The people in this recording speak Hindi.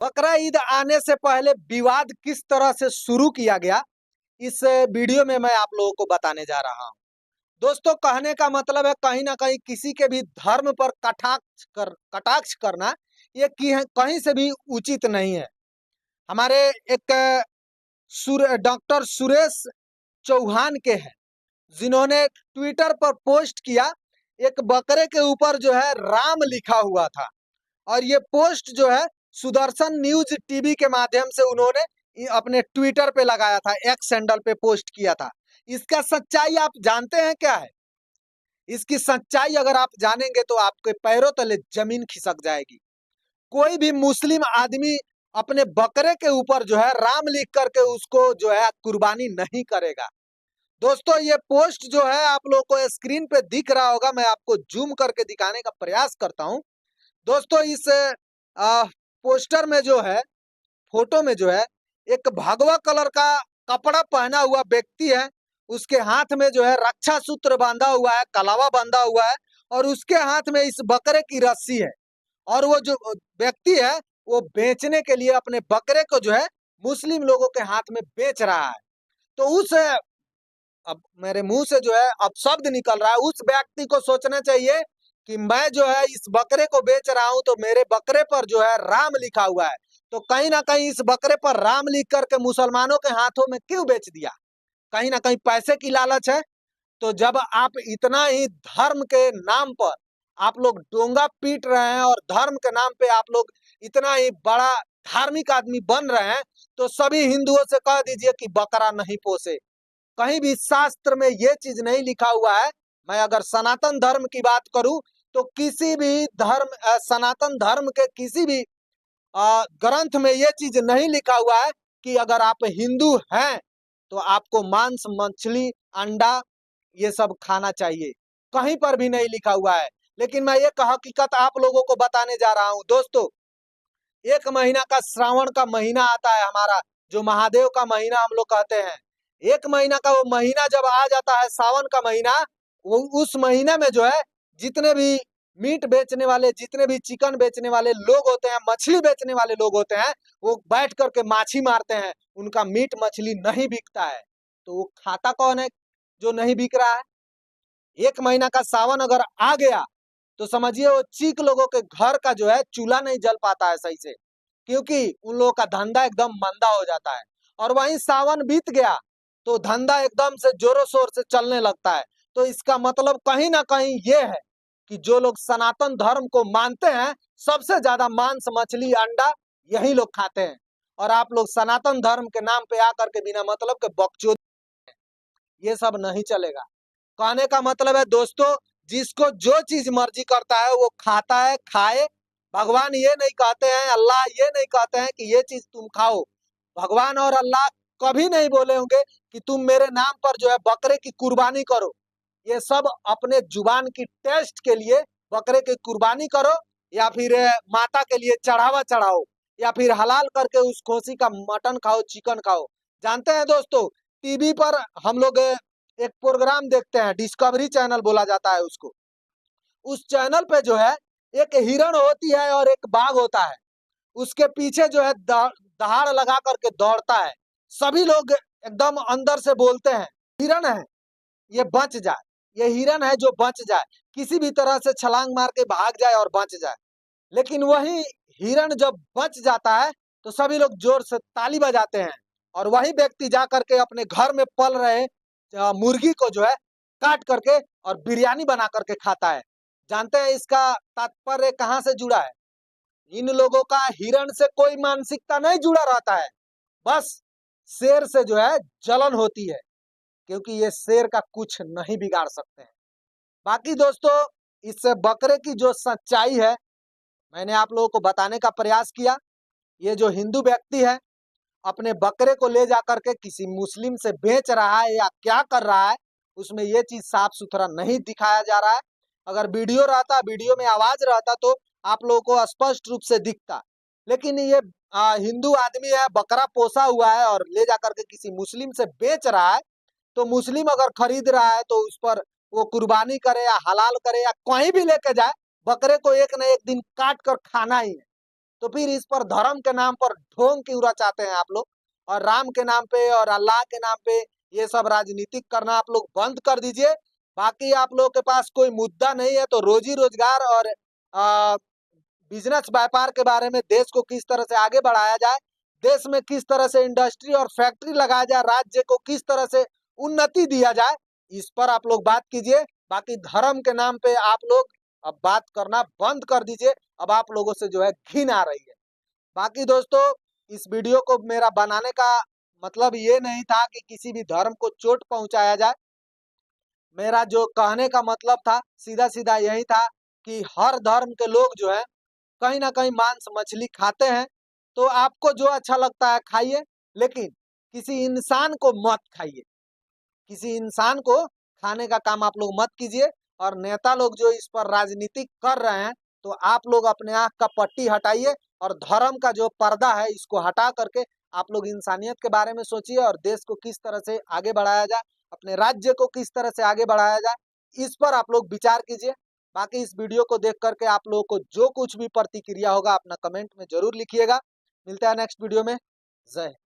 बकरा ईद आने से पहले विवाद किस तरह से शुरू किया गया, इस वीडियो में मैं आप लोगों को बताने जा रहा हूं। दोस्तों, कहने का मतलब है कहीं ना कहीं किसी के भी धर्म पर कटाक्ष करना ये कहीं से भी उचित नहीं है। हमारे एक डॉक्टर सुरेश चौहान के हैं, जिन्होंने ट्विटर पर पोस्ट किया। एक बकरे के ऊपर जो है राम लिखा हुआ था, और ये पोस्ट जो है सुदर्शन न्यूज टीवी के माध्यम से उन्होंने अपने ट्विटर पे लगाया था, एक्स हैंडल पे पोस्ट किया था। इसका सच्चाई आप जानते हैं क्या है? इसकी सच्चाई अगर आप जानेंगे तो आपके पैरों तले जमीन खिसक जाएगी। कोई भी मुस्लिम आदमी अपने बकरे के ऊपर जो है राम लिख करके उसको जो है कुर्बानी नहीं करेगा। दोस्तों, ये पोस्ट जो है आप लोगों को स्क्रीन पे दिख रहा होगा, मैं आपको जूम करके दिखाने का प्रयास करता हूं। दोस्तों, इस पोस्टर में जो है, फोटो में जो है, एक भगवा कलर का कपड़ा पहना हुआ व्यक्ति है। उसके हाथ में जो है रक्षा सूत्र बांधा हुआ है, कलावा बांधा हुआ है, और उसके हाथ में इस बकरे की रस्सी है। और वो जो व्यक्ति है वो बेचने के लिए अपने बकरे को जो है मुस्लिम लोगों के हाथ में बेच रहा है। तो उस अब मेरे मुंह से जो है अब शब्द निकल रहा है, उस व्यक्ति को सोचना चाहिए कि मैं जो है इस बकरे को बेच रहा हूं तो मेरे बकरे पर जो है राम लिखा हुआ है, तो कहीं ना कहीं इस बकरे पर राम लिख करके मुसलमानों के हाथों में क्यों बेच दिया? कहीं ना कहीं पैसे की लालच है। तो जब आप इतना ही धर्म के नाम पर आप लोग डोंगा पीट रहे हैं और धर्म के नाम पे आप लोग इतना ही बड़ा धार्मिक आदमी बन रहे हैं, तो सभी हिंदुओं से कह दीजिए कि बकरा नहीं पोसे। कहीं भी शास्त्र में ये चीज नहीं लिखा हुआ है। मैं अगर सनातन धर्म की बात करूं तो किसी भी सनातन धर्म के किसी भी ग्रंथ में ये चीज नहीं लिखा हुआ है कि अगर आप हिंदू हैं तो आपको मांस, मछली, अंडा ये सब खाना चाहिए। कहीं पर भी नहीं लिखा हुआ है। लेकिन मैं ये हकीकत आप लोगों को बताने जा रहा हूं। दोस्तों, एक महीना का श्रावण का महीना आता है हमारा, जो महादेव का महीना हम लोग कहते हैं। एक महीना का वो महीना जब आ जाता है, सावन का महीना, वो उस महीने में जो है जितने भी मीट बेचने वाले, जितने भी चिकन बेचने वाले लोग होते हैं, मछली बेचने वाले लोग होते हैं, वो बैठ करके माछी मारते हैं। उनका मीट मछली नहीं बिकता है। तो वो खाता कौन है जो नहीं बिक रहा है? एक महीना का सावन अगर आ गया तो समझिए वो चीक लोगों के घर का जो है चूल्हा नहीं जल पाता है सही से, क्योंकि उन लोगों का धंधा एकदम मंदा हो जाता है। और वहीं सावन बीत गया तो धंधा एकदम से जोरों शोर से चलने लगता है। तो इसका मतलब कहीं ना कहीं ये है कि जो लोग सनातन धर्म को मानते हैं, सबसे ज्यादा मांस, मछली, अंडा यही लोग खाते हैं। और आप लोग सनातन धर्म के नाम पे आकर के बिना मतलब के बकचोद, ये सब नहीं चलेगा। कहने का मतलब है दोस्तों, जिसको जो चीज मर्जी करता है वो खाता है, खाए। भगवान ये नहीं कहते हैं, अल्लाह ये नहीं कहते हैं कि ये चीज तुम खाओ। भगवान और अल्लाह कभी नहीं बोले होंगे कि तुम मेरे नाम पर जो है बकरे की कुर्बानी करो। ये सब अपने जुबान की टेस्ट के लिए बकरे की कुर्बानी करो, या फिर माता के लिए चढ़ावा चढ़ाओ, या फिर हलाल करके उस खोसी का मटन खाओ, चिकन खाओ। जानते हैं दोस्तों, टीवी पर हम लोग एक प्रोग्राम देखते हैं, डिस्कवरी चैनल बोला जाता है उसको। उस चैनल पे जो है एक हिरण होती है और एक बाघ होता है। उसके पीछे जो है दहाड़ लगा करके दौड़ता है। सभी लोग एकदम अंदर से बोलते हैं, हिरण है, ये बच जाए, ये हिरण है जो बच जाए, किसी भी तरह से छलांग मार के भाग जाए और बच जाए। लेकिन वही हिरण जब बच जाता है तो सभी लोग जोर से ताली बजाते हैं, और वही व्यक्ति जा करके अपने घर में पल रहे मुर्गी को जो है काट करके और बिरयानी बना करके खाता है। जानते हैं इसका तात्पर्य कहाँ से जुड़ा है? इन लोगों का हिरण से कोई मानसिकता नहीं जुड़ा रहता है, बस शेर से जो है जलन होती है, क्योंकि ये शेर का कुछ नहीं बिगाड़ सकते हैं। बाकी दोस्तों, इस बकरे की जो सच्चाई है मैंने आप लोगों को बताने का प्रयास किया। ये जो हिंदू व्यक्ति है अपने बकरे को ले जा करके किसी मुस्लिम से बेच रहा है या क्या कर रहा है, उसमें ये चीज साफ सुथरा नहीं दिखाया जा रहा है। अगर वीडियो रहता, वीडियो में आवाज रहता तो आप लोगों को स्पष्ट रूप से दिखता। लेकिन ये हिंदू आदमी है, बकरा पोसा हुआ है और ले जा करके किसी मुस्लिम से बेच रहा है। तो मुस्लिम अगर खरीद रहा है तो उस पर वो कुर्बानी करे या हलाल करे या कहीं भी लेके जाए, बकरे को एक न एक दिन काट कर खाना ही है। तो फिर इस पर धर्म के नाम पर ढोंग क्यों रचाते हैं आप लोग? और राम के नाम पे और अल्लाह के नाम पे ये सब राजनीतिक करना आप लोग बंद कर दीजिए। बाकी आप लोग के पास कोई मुद्दा नहीं है तो रोजी रोजगार और बिजनेस व्यापार के बारे में, देश को किस तरह से आगे बढ़ाया जाए, देश में किस तरह से इंडस्ट्री और फैक्ट्री लगाया जाए, राज्य को किस तरह से उन्नति दिया जाए, इस पर आप लोग बात कीजिए। बाकी धर्म के नाम पे आप लोग अब बात करना बंद कर दीजिए। अब आप लोगों से जो है घिन आ रही है। बाकी दोस्तों, इस वीडियो को मेरा बनाने का मतलब ये नहीं था कि किसी भी धर्म को चोट पहुंचाया जाए। मेरा जो कहने का मतलब था सीधा सीधा यही था कि हर धर्म के लोग जो है कहीं ना कहीं मांस मछली खाते हैं। तो आपको जो अच्छा लगता है खाइए, लेकिन किसी इंसान को मत खाइए। किसी इंसान को खाने का काम आप लोग मत कीजिए। और नेता लोग जो इस पर राजनीति कर रहे हैं, तो आप लोग अपने आंख का पट्टी हटाइए और धर्म का जो पर्दा है इसको हटा करके आप लोग इंसानियत के बारे में सोचिए और देश को किस तरह से आगे बढ़ाया जाए, अपने राज्य को किस तरह से आगे बढ़ाया जाए, इस पर आप लोग विचार कीजिए। बाकी इस वीडियो को देख करके आप लोगों को जो कुछ भी प्रतिक्रिया होगा अपना कमेंट में जरूर लिखिएगा। मिलते हैं नेक्स्ट वीडियो में। जय हिंद।